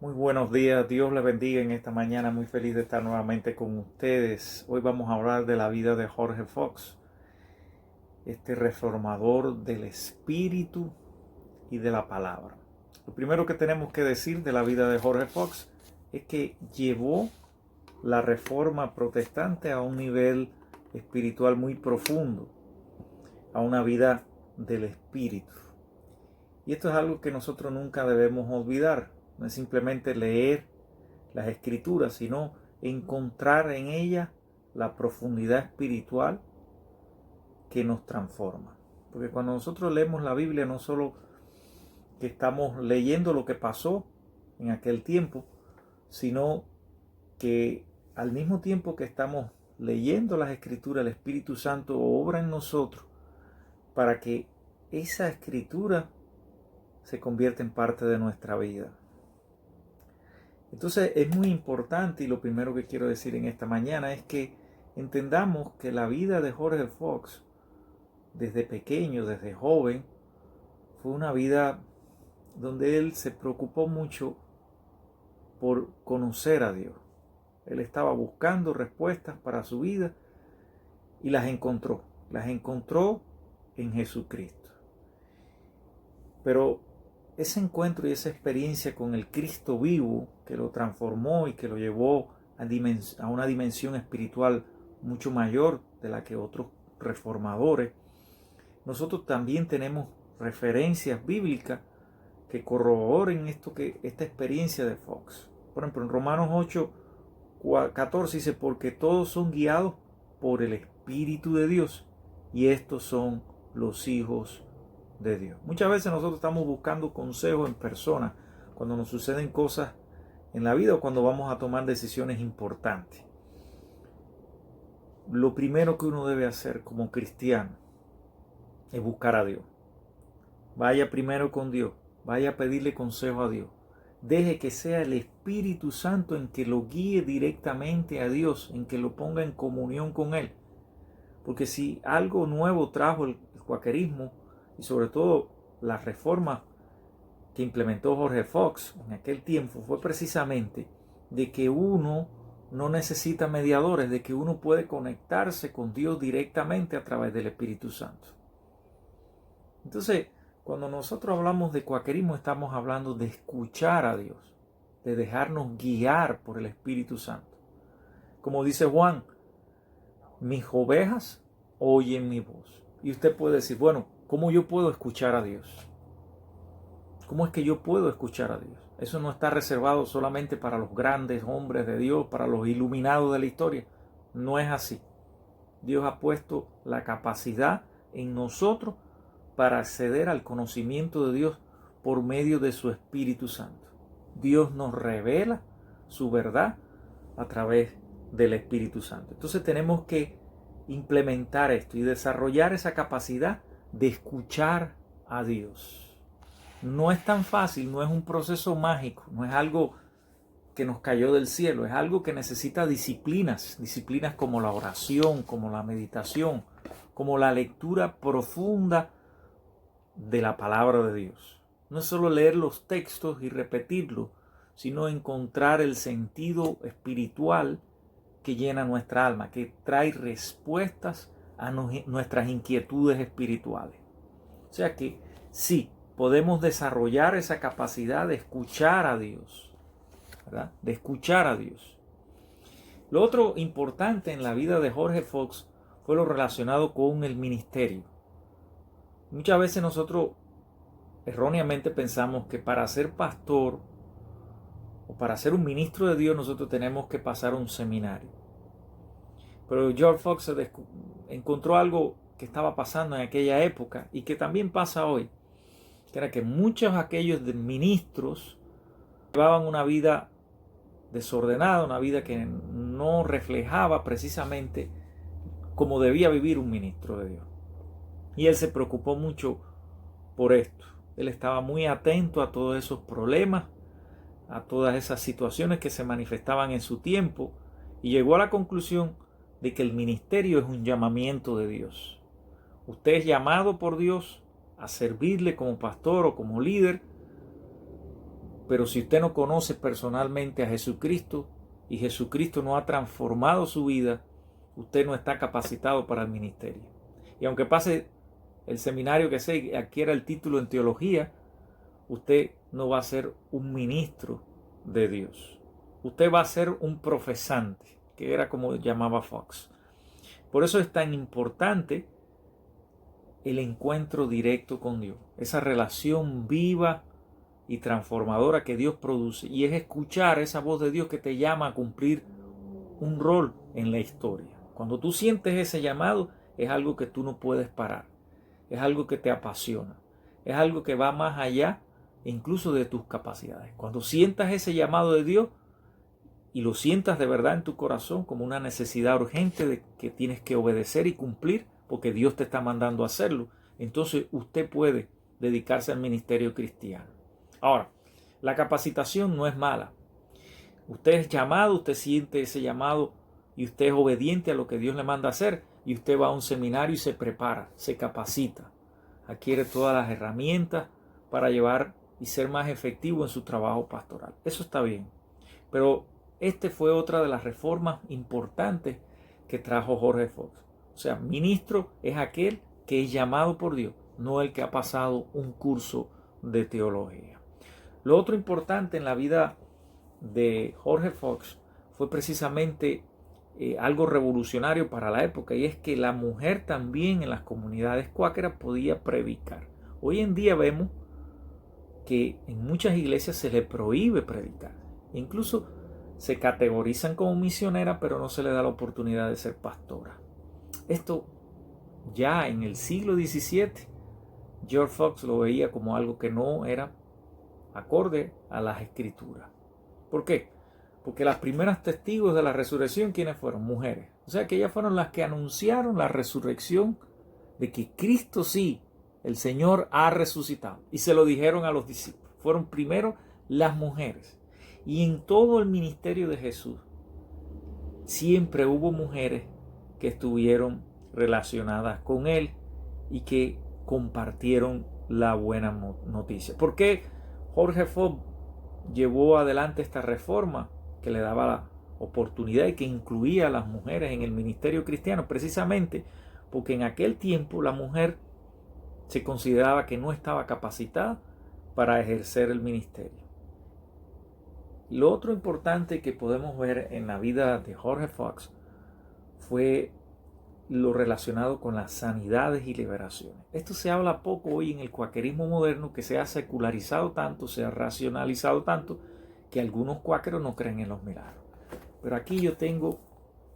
Muy buenos días, Dios les bendiga en esta mañana, muy feliz de estar nuevamente con ustedes. Hoy vamos a hablar de la vida de Jorge Fox, este reformador del espíritu y de la palabra. Lo primero que tenemos que decir de la vida de Jorge Fox es que llevó la reforma protestante a un nivel espiritual muy profundo, a una vida del espíritu. Y esto es algo que nosotros nunca debemos olvidar. No es simplemente leer las escrituras, sino encontrar en ellas la profundidad espiritual que nos transforma. Porque cuando nosotros leemos la Biblia, no solo que estamos leyendo lo que pasó en aquel tiempo, sino que al mismo tiempo que estamos leyendo las escrituras, el Espíritu Santo obra en nosotros para que esa escritura se convierta en parte de nuestra vida. Entonces es muy importante, y lo primero que quiero decir en esta mañana es que entendamos que la vida de Jorge Fox, desde pequeño, desde joven, fue una vida donde él se preocupó mucho por conocer a Dios. Él estaba buscando respuestas para su vida y las encontró. Las encontró en Jesucristo. Pero ese encuentro y esa experiencia con el Cristo vivo que lo transformó y que lo llevó a una dimensión espiritual mucho mayor de la que otros reformadores, nosotros también tenemos referencias bíblicas que corroboren esta experiencia de Fox. Por ejemplo, en Romanos 8:14 dice: porque todos son guiados por el Espíritu de Dios, y estos son los hijos de Dios. Muchas veces nosotros estamos buscando consejos en personas cuando nos suceden cosas en la vida o cuando vamos a tomar decisiones importantes. Lo primero que uno debe hacer como cristiano es buscar a Dios. Vaya primero con Dios, vaya a pedirle consejo a Dios. Deje que sea el Espíritu Santo en que lo guíe directamente a Dios, en que lo ponga en comunión con Él. Porque si algo nuevo trajo el cuaquerismo, y sobre todo la reforma que implementó Jorge Fox en aquel tiempo, fue precisamente de que uno no necesita mediadores, de que uno puede conectarse con Dios directamente a través del Espíritu Santo. Entonces, cuando nosotros hablamos de cuaquerismo, estamos hablando de escuchar a Dios, de dejarnos guiar por el Espíritu Santo. Como dice Juan: mis ovejas oyen mi voz. Y usted puede decir: bueno, ¿cómo yo puedo escuchar a Dios? ¿Cómo es que yo puedo escuchar a Dios? Eso no está reservado solamente para los grandes hombres de Dios, para los iluminados de la historia. No es así. Dios ha puesto la capacidad en nosotros para acceder al conocimiento de Dios por medio de su Espíritu Santo. Dios nos revela su verdad a través del Espíritu Santo. Entonces tenemos que implementar esto y desarrollar esa capacidad de escuchar a Dios. No es tan fácil, no es un proceso mágico, no es algo que nos cayó del cielo, es algo que necesita disciplinas como la oración, como la meditación, como la lectura profunda de la palabra de Dios. No es solo leer los textos y repetirlos, sino encontrar el sentido espiritual que llena nuestra alma, que trae respuestas a nuestras inquietudes espirituales. O sea que sí, podemos desarrollar esa capacidad de escuchar a Dios, ¿verdad? De escuchar a Dios. Lo otro importante en la vida de Jorge Fox fue lo relacionado con el ministerio. Muchas veces nosotros erróneamente pensamos que para ser pastor o para ser un ministro de Dios nosotros tenemos que pasar un seminario. Pero George Fox encontró algo que estaba pasando en aquella época y que también pasa hoy, que era que muchos de aquellos ministros llevaban una vida desordenada, una vida que no reflejaba precisamente cómo debía vivir un ministro de Dios. Y él se preocupó mucho por esto. Él estaba muy atento a todos esos problemas, a todas esas situaciones que se manifestaban en su tiempo, y llegó a la conclusión de que el ministerio es un llamamiento de Dios. Usted es llamado por Dios a servirle como pastor o como líder, Pero si usted no conoce personalmente a Jesucristo y Jesucristo no ha transformado su vida, usted no está capacitado para el ministerio. Y aunque pase el seminario que sea y adquiera el título en teología, usted no va a ser un ministro de Dios. Usted va a ser un profesante, que era como llamaba Fox. Por eso es tan importante el encuentro directo con Dios, esa relación viva y transformadora que Dios produce, y es escuchar esa voz de Dios que te llama a cumplir un rol en la historia. Cuando tú sientes ese llamado, es algo que tú no puedes parar, es algo que te apasiona, es algo que va más allá incluso de tus capacidades. Cuando sientas ese llamado de Dios y lo sientas de verdad en tu corazón como una necesidad urgente de que tienes que obedecer y cumplir porque Dios te está mandando a hacerlo, entonces usted puede dedicarse al ministerio cristiano. Ahora, la capacitación no es mala. Usted es llamado, usted siente ese llamado y usted es obediente a lo que Dios le manda a hacer, y usted va a un seminario y se prepara, se capacita, adquiere todas las herramientas para llevar y ser más efectivo en su trabajo pastoral. Eso está bien. Pero fue otra de las reformas importantes que trajo Jorge Fox. O sea, ministro es aquel que es llamado por Dios, no el que ha pasado un curso de teología. Lo otro importante en la vida de Jorge Fox fue precisamente algo revolucionario para la época, y es que la mujer también en las comunidades cuáqueras podía predicar. Hoy en día vemos que en muchas iglesias se le prohíbe predicar. Incluso se categorizan como misioneras, pero no se le da la oportunidad de ser pastora. Esto ya en el siglo XVII, George Fox lo veía como algo que no era acorde a las escrituras. ¿Por qué? Porque las primeras testigos de la resurrección, ¿quiénes fueron? Mujeres. O sea que ellas fueron las que anunciaron la resurrección, de que Cristo sí, el Señor ha resucitado. Y se lo dijeron a los discípulos. Fueron primero las mujeres. Y en todo el ministerio de Jesús siempre hubo mujeres que estuvieron relacionadas con Él y que compartieron la buena noticia. ¿Por qué Jorge Fox llevó adelante esta reforma que le daba la oportunidad y que incluía a las mujeres en el ministerio cristiano? Precisamente porque en aquel tiempo la mujer se consideraba que no estaba capacitada para ejercer el ministerio. Lo otro importante que podemos ver en la vida de Jorge Fox fue lo relacionado con las sanidades y liberaciones. Esto se habla poco hoy en el cuáquerismo moderno, que se ha secularizado tanto, se ha racionalizado tanto, que algunos cuáqueros no creen en los milagros. Pero aquí yo tengo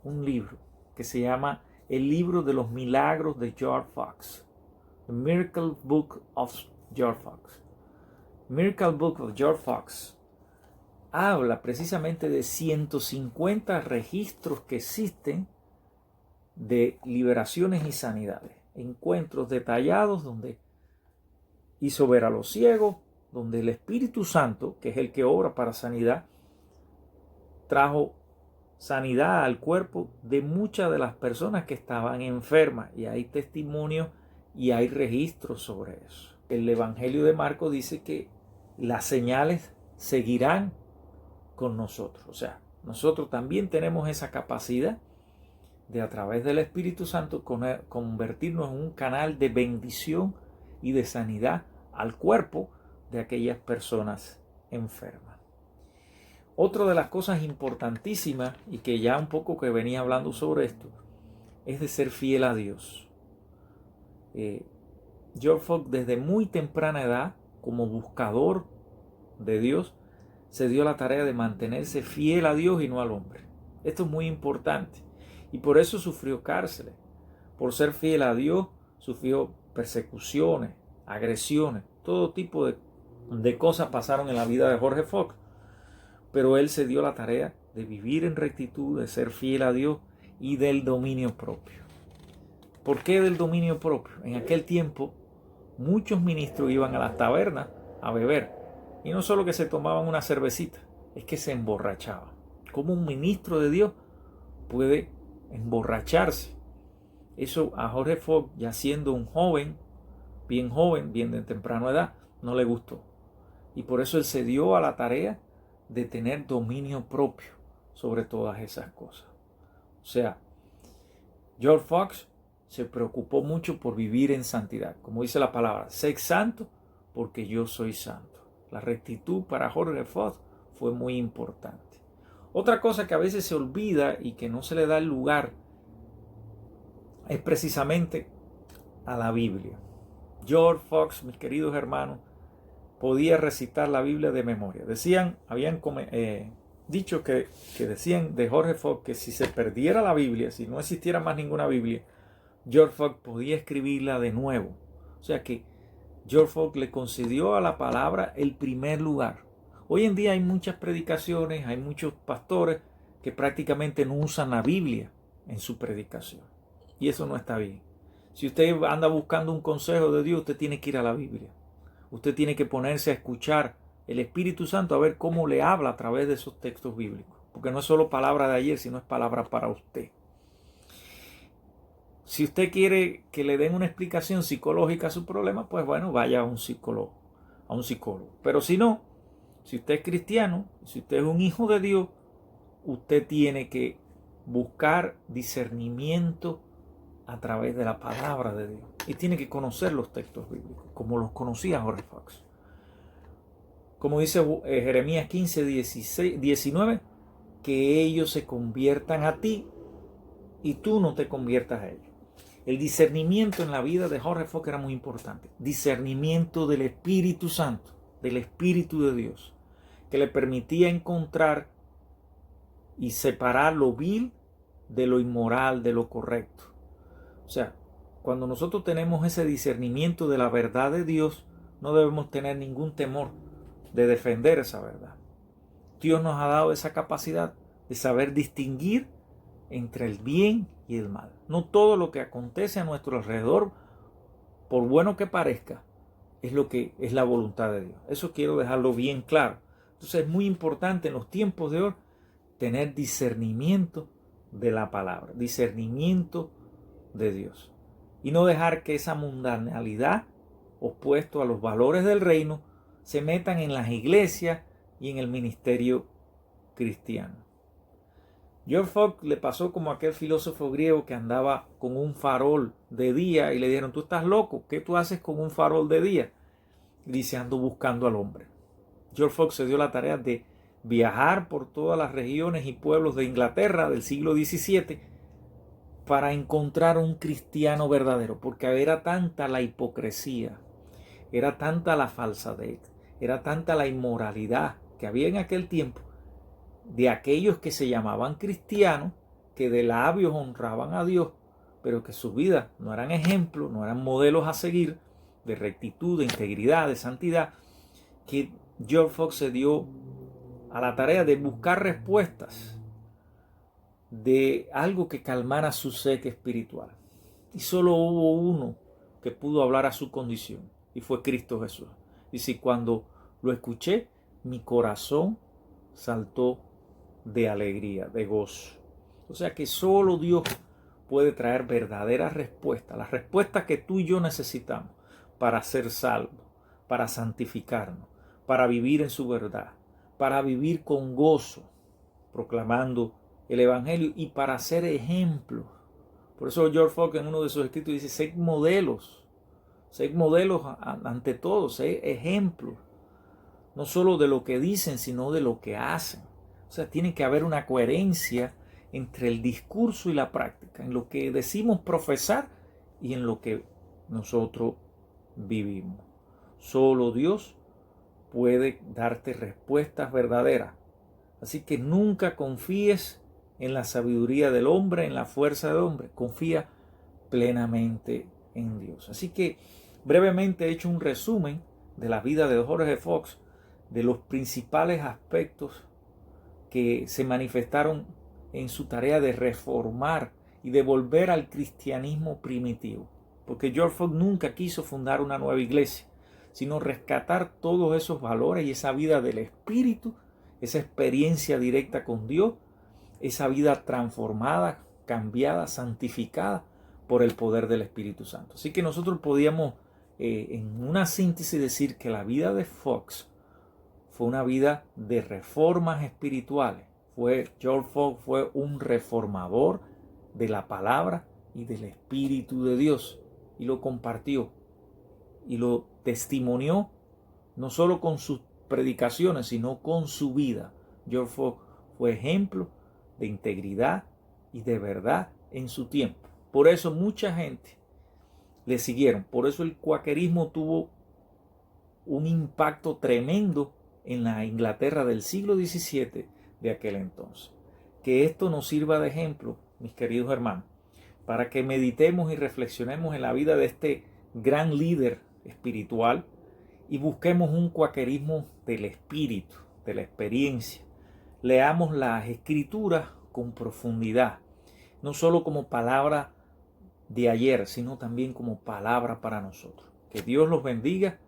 un libro que se llama El libro de los milagros de George Fox, The Miracle Book of George Fox. Miracle Book of George Fox habla precisamente de 150 registros que existen de liberaciones y sanidades, encuentros detallados donde hizo ver a los ciegos, donde el Espíritu Santo, que es el que obra para sanidad, trajo sanidad al cuerpo de muchas de las personas que estaban enfermas, y hay testimonios y hay registros sobre eso. El Evangelio de Marcos dice que las señales seguirán con nosotros. O sea, nosotros también tenemos esa capacidad de, a través del Espíritu Santo, convertirnos en un canal de bendición y de sanidad al cuerpo de aquellas personas enfermas. Otra de las cosas importantísimas, y que ya un poco que venía hablando sobre esto, es de ser fiel a Dios. George Fox, desde muy temprana edad, como buscador de Dios, se dio la tarea de mantenerse fiel a Dios y no al hombre. Esto es muy importante. Y por eso sufrió cárceles. Por ser fiel a Dios, sufrió persecuciones, agresiones, todo tipo de cosas pasaron en la vida de Jorge Fox. Pero él se dio la tarea de vivir en rectitud, de ser fiel a Dios y del dominio propio. ¿Por qué del dominio propio? En aquel tiempo, muchos ministros iban a las tabernas a beber. Y no solo que se tomaban una cervecita, es que se emborrachaban. ¿Cómo un ministro de Dios puede emborracharse? Eso a Jorge Fox, ya siendo un joven, bien de temprana edad, no le gustó. Y por eso él se dio a la tarea de tener dominio propio sobre todas esas cosas. O sea, George Fox se preocupó mucho por vivir en santidad. Como dice la palabra, sé santo porque yo soy santo. La rectitud para Jorge Fox fue muy importante. Otra cosa que a veces se olvida y que no se le da el lugar es precisamente a la Biblia. George Fox, mis queridos hermanos, podía recitar la Biblia de memoria. Habían dicho que decían de Jorge Fox que si se perdiera la Biblia, si no existiera más ninguna Biblia, George Fox podía escribirla de nuevo. O sea que George Fox le concedió a la palabra el primer lugar. Hoy en día hay muchas predicaciones, hay muchos pastores que prácticamente no usan la Biblia en su predicación. Y eso no está bien. Si usted anda buscando un consejo de Dios, usted tiene que ir a la Biblia. Usted tiene que ponerse a escuchar el Espíritu Santo a ver cómo le habla a través de esos textos bíblicos. Porque no es solo palabra de ayer, sino es palabra para usted. Si usted quiere que le den una explicación psicológica a su problema, pues bueno, vaya a un psicólogo. Pero si no, si usted es cristiano, si usted es un hijo de Dios, usted tiene que buscar discernimiento a través de la palabra de Dios. Y tiene que conocer los textos bíblicos, como los conocía Jorge Fox. Como dice Jeremías 15, 19, que ellos se conviertan a ti y tú no te conviertas a ellos. El discernimiento en la vida de Jorge Fox era muy importante. Discernimiento del Espíritu Santo, del Espíritu de Dios, que le permitía encontrar y separar lo vil de lo inmoral, de lo correcto. O sea, cuando nosotros tenemos ese discernimiento de la verdad de Dios, no debemos tener ningún temor de defender esa verdad. Dios nos ha dado esa capacidad de saber distinguir entre el bien y el mal. No todo lo que acontece a nuestro alrededor, por bueno que parezca, es lo que es la voluntad de Dios. Eso quiero dejarlo bien claro. Entonces es muy importante en los tiempos de hoy tener discernimiento de la palabra, discernimiento de Dios. Y no dejar que esa mundanalidad, opuesto a los valores del reino, se metan en las iglesias y en el ministerio cristiano. George Fox le pasó como aquel filósofo griego que andaba con un farol de día y le dijeron, tú estás loco, ¿qué tú haces con un farol de día? Y dice, ando buscando al hombre. George Fox se dio la tarea de viajar por todas las regiones y pueblos de Inglaterra del siglo XVII para encontrar un cristiano verdadero, porque era tanta la hipocresía, era tanta la falsedad, era tanta la inmoralidad que había en aquel tiempo de aquellos que se llamaban cristianos, que de labios honraban a Dios, pero que sus vidas no eran ejemplos, no eran modelos a seguir de rectitud, de integridad, de santidad, que George Fox se dio a la tarea de buscar respuestas de algo que calmara su sed espiritual. Y solo hubo uno que pudo hablar a su condición, y fue Cristo Jesús. Dice, cuando lo escuché, mi corazón saltó de alegría, de gozo. O sea que solo Dios puede traer verdaderas respuestas, las respuestas que tú y yo necesitamos para ser salvos, para santificarnos, para vivir en su verdad, para vivir con gozo, proclamando el Evangelio y para ser ejemplos. Por eso George Fox en uno de sus escritos dice, sed modelos ante todo, sed ejemplos, no solo de lo que dicen, sino de lo que hacen. O sea, tiene que haber una coherencia entre el discurso y la práctica, en lo que decimos profesar y en lo que nosotros vivimos. Solo Dios puede darte respuestas verdaderas. Así que nunca confíes en la sabiduría del hombre, en la fuerza del hombre. Confía plenamente en Dios. Así que brevemente he hecho un resumen de la vida de Jorge Fox, de los principales aspectos que se manifestaron en su tarea de reformar y de volver al cristianismo primitivo. Porque George Fox nunca quiso fundar una nueva iglesia, sino rescatar todos esos valores y esa vida del Espíritu, esa experiencia directa con Dios, esa vida transformada, cambiada, santificada por el poder del Espíritu Santo. Así que nosotros podíamos en una síntesis decir que la vida de Fox fue una vida de reformas espirituales. George Fox fue un reformador de la palabra y del Espíritu de Dios, y lo compartió y lo testimonió no solo con sus predicaciones, sino con su vida. George Fox fue ejemplo de integridad y de verdad en su tiempo. Por eso mucha gente le siguieron. Por eso el cuaquerismo tuvo un impacto tremendo en la Inglaterra del siglo XVII de aquel entonces. Que esto nos sirva de ejemplo, mis queridos hermanos, para que meditemos y reflexionemos en la vida de este gran líder espiritual y busquemos un cuaquerismo del espíritu, de la experiencia. Leamos las escrituras con profundidad, no solo como palabra de ayer, sino también como palabra para nosotros. Que Dios los bendiga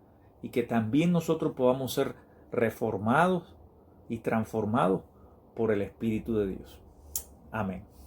y que también nosotros podamos ser reformados y transformados por el Espíritu de Dios. Amén.